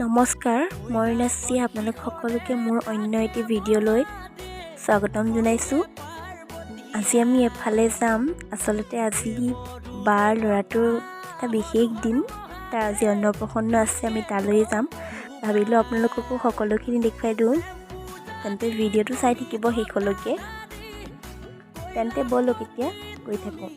নমস্কাৰ, মই ৰীনাশ্ৰী আপোনালোক সকলোকে মোৰ অন্য এটি ভিডিঅ'লৈ স্বাগতম জনাইছোঁ। আজি আমি এফালে যাম। আচলতে আজি বাৰ ল'ৰাটোৰ এটা বিশেষ দিন, তাৰ আজি অন্নপ্ৰসন্ন আছে, আমি তালৈ যাম। ভাবিলোঁ আপোনালোককো সকলোখিনি দেখুৱাই দিওঁ, তেন্তে ভিডিঅ'টো চাই থাকিব শেষলৈকে। তেন্তে ব'লক এতিয়া গৈ থাকোঁ।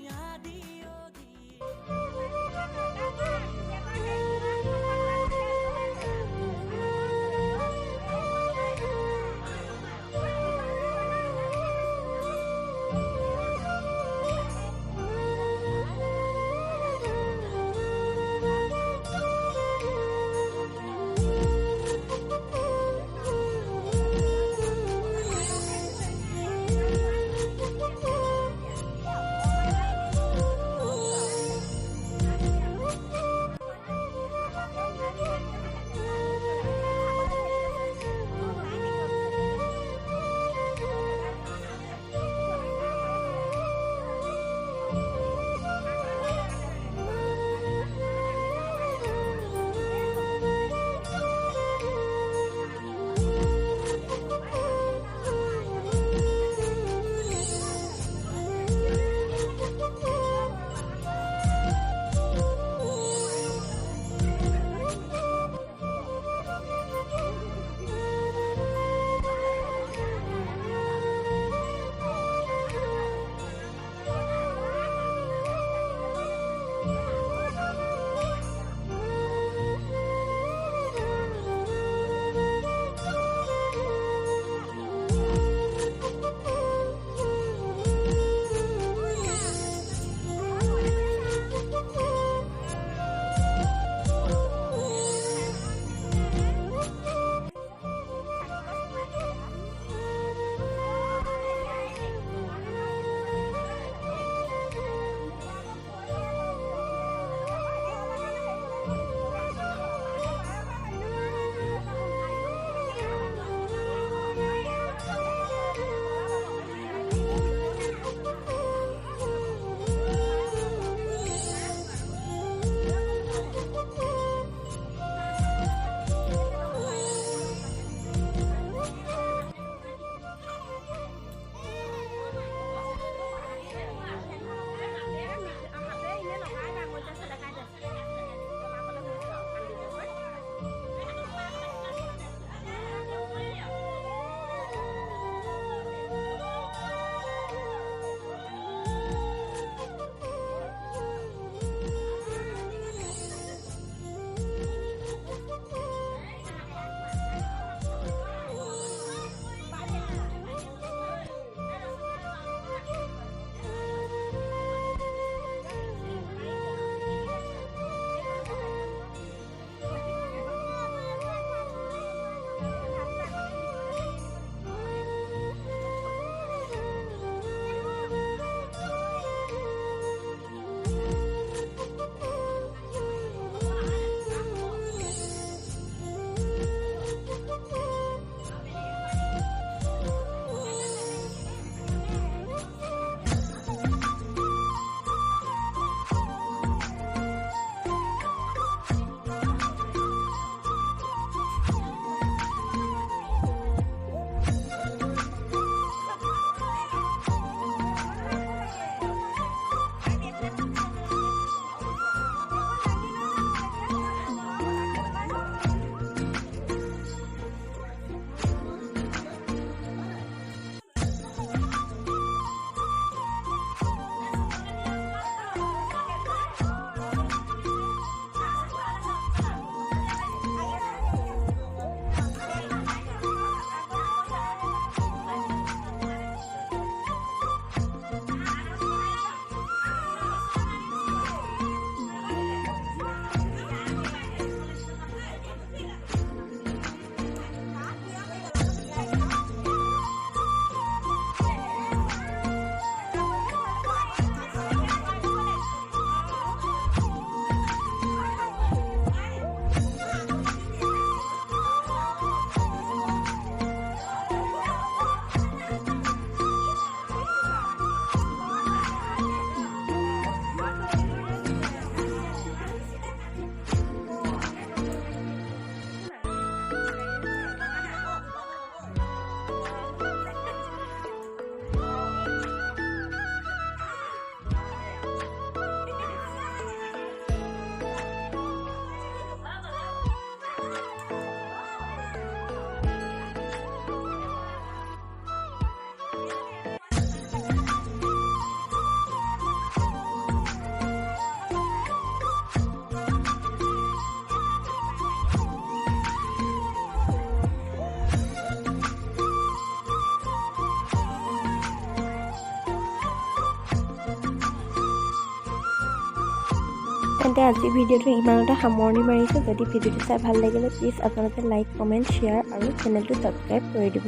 তেন্তে আজি ভিডিঅ'টো ইমানতে সামৰণি মাৰিছোঁ। যদি ভিডিঅ'টো চাই ভাল লাগিলে প্লিজ আপোনালোকে লাইক কমেণ্ট শ্বেয়াৰ আৰু চেনেলটো ছাবস্ক্ৰাইব কৰি দিব।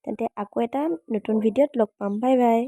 তেন্তে আকৌ এটা নতুন ভিডিঅ'ত লগ পাম। Bye bye.